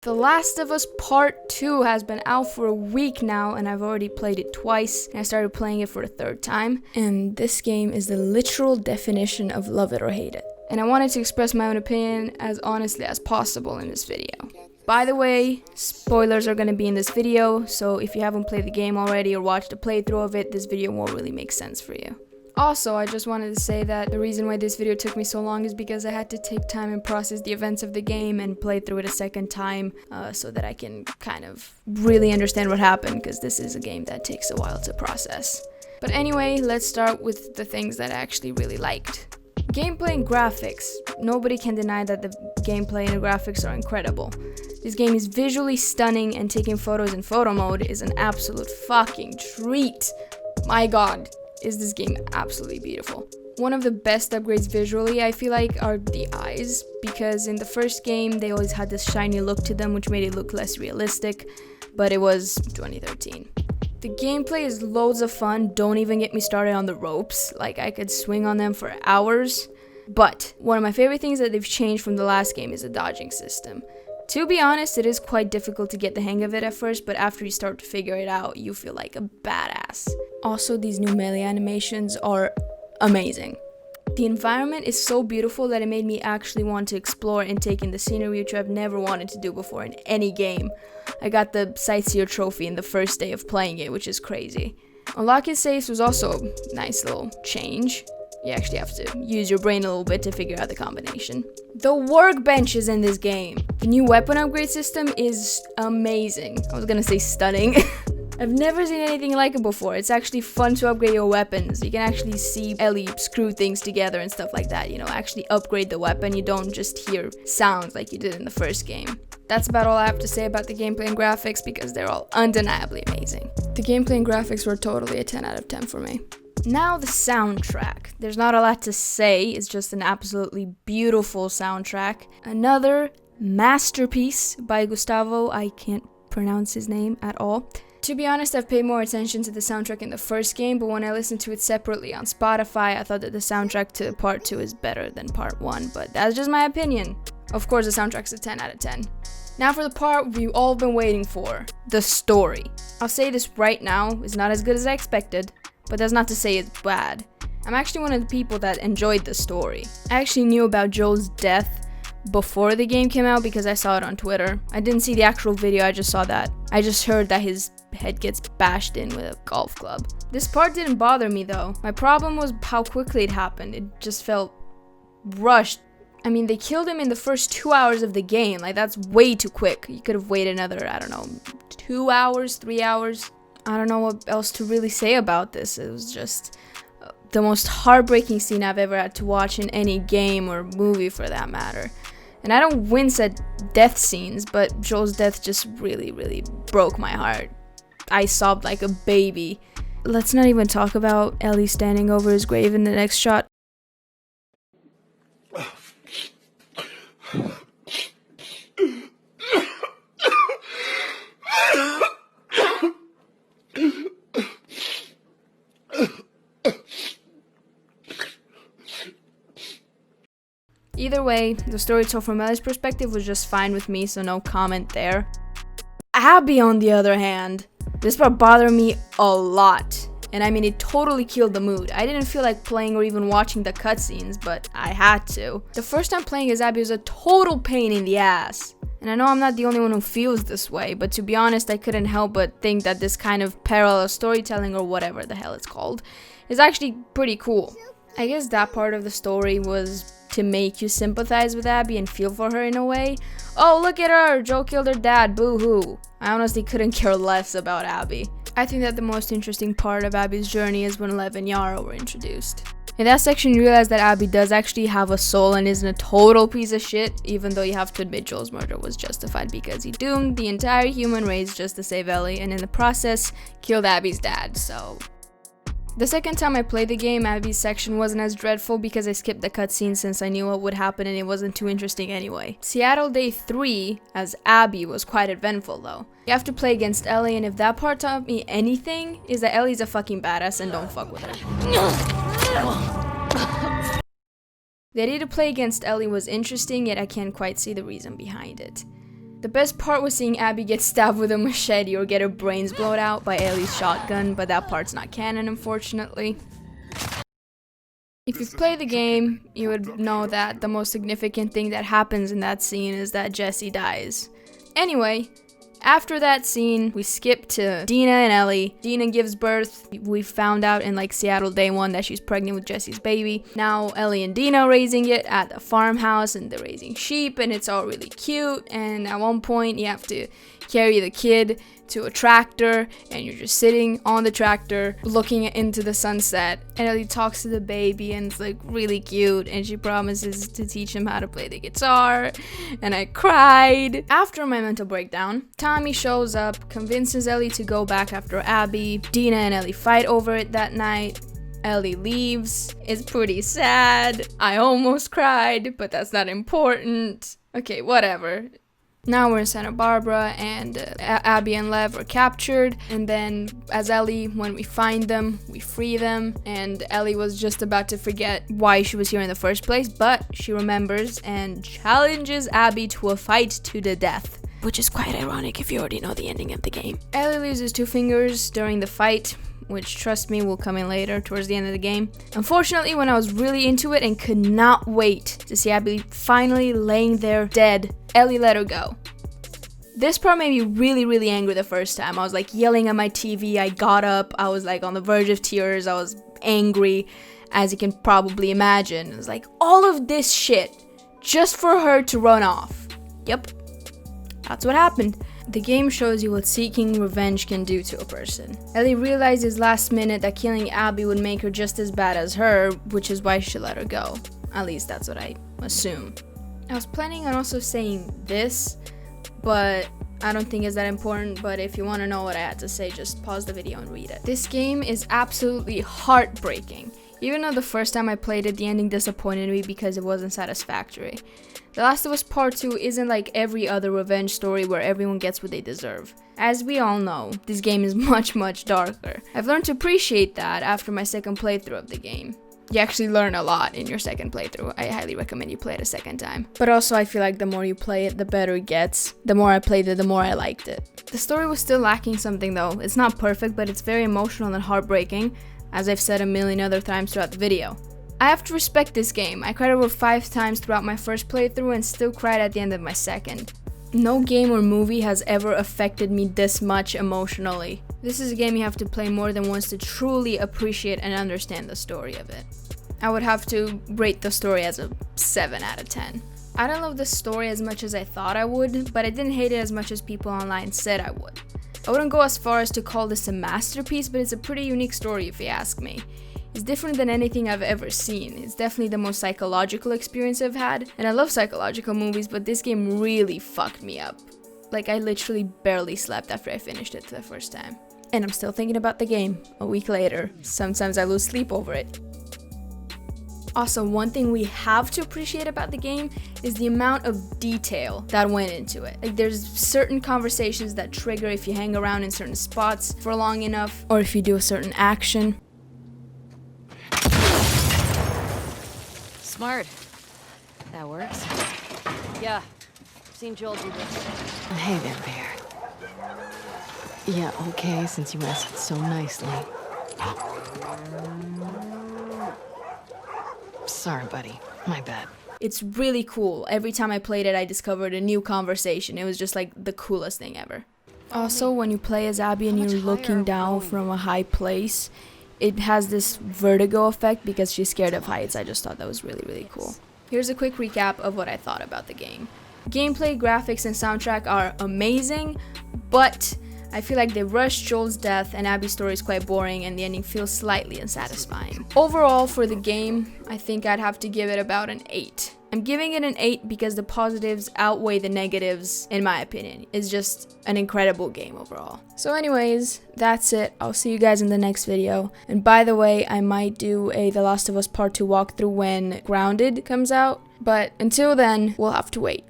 The Last of Us Part 2 has been out for a week now, and I've already played it twice, and I started playing it for the third time. And this game is the literal definition of love it or hate it. And I wanted to express my own opinion as honestly as possible in this video. By the way, spoilers are going to be in this video, so if you haven't played the game already or watched a playthrough of it, this video won't really make sense for you. Also, I just wanted to say that the reason why this video took me so long is because I had to take time and process the events of the game and play through it a second time so that I can kind of really understand what happened, because this is a game that takes a while to process. But anyway, let's start with the things that I actually really liked. Gameplay and graphics. Nobody can deny that the gameplay and the graphics are incredible. This game is visually stunning, and taking photos in photo mode is an absolute fucking treat. My god. Is this game absolutely beautiful. One of the best upgrades visually, I feel like, are the eyes, because in the first game they always had this shiny look to them which made it look less realistic, but it was 2013. The gameplay is loads of fun. Don't even get me started on the ropes, like I could swing on them for hours. But one of my favorite things that they've changed from the last game is the dodging system. To be honest, it is quite difficult to get the hang of it at first, but after you start to figure it out, you feel like a badass. Also, these new melee animations are amazing. The environment is so beautiful that it made me actually want to explore and take in the scenery, which I've never wanted to do before in any game. I got the Sightseer trophy in the first day of playing it, which is crazy. Unlocking saves was also a nice little change. You actually have to use your brain a little bit to figure out the combination. The workbenches in this game. The new weapon upgrade system is amazing. I was gonna say stunning. I've never seen anything like it before. It's actually fun to upgrade your weapons. You can actually see Ellie screw things together and stuff like that. You know, actually upgrade the weapon. You don't just hear sounds like you did in the first game. That's about all I have to say about the gameplay and graphics, because they're all undeniably amazing. The gameplay and graphics were totally a 10 out of 10 for me. Now the soundtrack. There's not a lot to say, it's just an absolutely beautiful soundtrack. Another masterpiece by Gustavo, I can't pronounce his name at all. To be honest, I've paid more attention to the soundtrack in the first game, but when I listened to it separately on Spotify, I thought that the soundtrack to part 2 is better than part 1, but that's just my opinion. Of course, the soundtrack's a 10 out of 10. Now for the part we've all been waiting for, the story. I'll say this right now, it's not as good as I expected, but that's not to say it's bad. I'm actually one of the people that enjoyed the story. I actually knew about Joel's death before the game came out because I saw it on Twitter. I didn't see the actual video, I just saw that. I just heard that his head gets bashed in with a golf club. This part didn't bother me though. My problem was how quickly it happened. It just felt rushed. I mean, they killed him in the first 2 hours of the game. Like, that's way too quick. You could have waited another, I don't know, 2 hours, 3 hours. I don't know what else to really say about this. It was just the most heartbreaking scene I've ever had to watch in any game or movie for that matter. And I don't wince at death scenes, but Joel's death just really, really broke my heart. I sobbed like a baby. Let's not even talk about Ellie standing over his grave in the next shot. Either way, the story told from Ellie's perspective was just fine with me, so no comment there. Abby, on the other hand, this part bothered me a lot. And I mean, it totally killed the mood. I didn't feel like playing or even watching the cutscenes, but I had to. The first time playing as Abby was a total pain in the ass. And I know I'm not the only one who feels this way, but to be honest, I couldn't help but think that this kind of parallel storytelling, or whatever the hell it's called, is actually pretty cool. I guess that part of the story was to make you sympathize with Abby and feel for her in a way. Oh, look at her! Joel killed her dad, boo-hoo. I honestly couldn't care less about Abby. I think that the most interesting part of Abby's journey is when Lev and Yara were introduced. In that section, you realize that Abby does actually have a soul and isn't a total piece of shit, even though you have to admit Joel's murder was justified because he doomed the entire human race just to save Ellie, and in the process, killed Abby's dad, so... The second time I played the game, Abby's section wasn't as dreadful because I skipped the cutscene since I knew what would happen and it wasn't too interesting anyway. Seattle Day 3 as Abby was quite eventful though. You have to play against Ellie, and if that part taught me anything, is that Ellie's a fucking badass and don't fuck with her. The idea to play against Ellie was interesting, yet I can't quite see the reason behind it. The best part was seeing Abby get stabbed with a machete or get her brains blown out by Ellie's shotgun, but that part's not canon, unfortunately. If you've played the game, you would know that the most significant thing that happens in that scene is that Jesse dies. Anyway, after that scene, we skip to Dina and Ellie. Dina gives birth. We found out in like Seattle day one that she's pregnant with Jesse's baby. Now Ellie and Dina are raising it at the farmhouse, and they're raising sheep, and it's all really cute. And at one point you have to carry the kid to a tractor, and you're just sitting on the tractor looking into the sunset, and Ellie talks to the baby, and it's like really cute, and she promises to teach him how to play the guitar, and I cried. After my mental breakdown, Tommy shows up, convinces Ellie to go back after Abby. Dina and Ellie fight over it that night. Ellie leaves. It's pretty sad. I almost cried, but that's not important. Okay, whatever. Now we're in Santa Barbara, and Abby and Lev are captured, and then as Ellie, when we find them, we free them, and Ellie was just about to forget why she was here in the first place, but she remembers and challenges Abby to a fight to the death, which is quite ironic if you already know the ending of the game. Ellie loses 2 fingers during the fight, which, trust me, will come in later towards the end of the game. Unfortunately, when I was really into it and could not wait to see Abby finally laying there dead, Ellie let her go. This part made me really angry the first time. I was like yelling at my TV, I got up, I was like on the verge of tears, I was angry, as you can probably imagine. It was like all of this shit just for her to run off. Yep, that's what happened. The game shows you what seeking revenge can do to a person. Ellie realizes last minute that killing Abby would make her just as bad as her, which is why she let her go. At least that's what I assume. I was planning on also saying this, but I don't think it's that important, but if you want to know what I had to say, just pause the video and read it. This game is absolutely heartbreaking. Even though the first time I played it, the ending disappointed me because it wasn't satisfactory. The Last of Us Part 2 isn't like every other revenge story where everyone gets what they deserve. As we all know, this game is much darker. I've learned to appreciate that after my second playthrough of the game. You actually learn a lot in your second playthrough. I highly recommend you play it a second time. But also I feel like the more you play it, the better it gets. The more I played it, the more I liked it. The story was still lacking something though. It's not perfect, but it's very emotional and heartbreaking, as I've said a million other times throughout the video. I have to respect this game. I cried over 5 times throughout my first playthrough and still cried at the end of my second. No game or movie has ever affected me this much emotionally. This is a game you have to play more than once to truly appreciate and understand the story of it. I would have to rate the story as a 7 out of 10. I don't love the story as much as I thought I would, but I didn't hate it as much as people online said I would. I wouldn't go as far as to call this a masterpiece, but it's a pretty unique story if you ask me. It's different than anything I've ever seen. It's definitely the most psychological experience I've had, and I love psychological movies, but this game really fucked me up. Like, I literally barely slept after I finished it the first time. And I'm still thinking about the game a week later. Sometimes I lose sleep over it. Also, one thing we have to appreciate about the game is the amount of detail that went into it. Like, there's certain conversations that trigger if you hang around in certain spots for long enough, or if you do a certain action. Smart. That works. Yeah, seen Joel do this. Hey there, Bear. Yeah, okay, since you asked so nicely. Sorry, buddy. My bad. It's really cool. Every time I played it, I discovered a new conversation. It was just like the coolest thing ever. Also, when you play as Abby and you're looking down from a high place, it has this vertigo effect because she's scared of heights. I just thought that was really cool. Here's a quick recap of what I thought about the game. Gameplay, graphics, and soundtrack are amazing, but I feel like they rushed Joel's death and Abby's story is quite boring and the ending feels slightly unsatisfying. Overall, for the game, I think I'd have to give it about an 8. I'm giving it an 8 because the positives outweigh the negatives, in my opinion. It's just an incredible game overall. So anyways, that's it. I'll see you guys in the next video. And by the way, I might do a The Last of Us Part 2 walkthrough when Grounded comes out. But until then, we'll have to wait.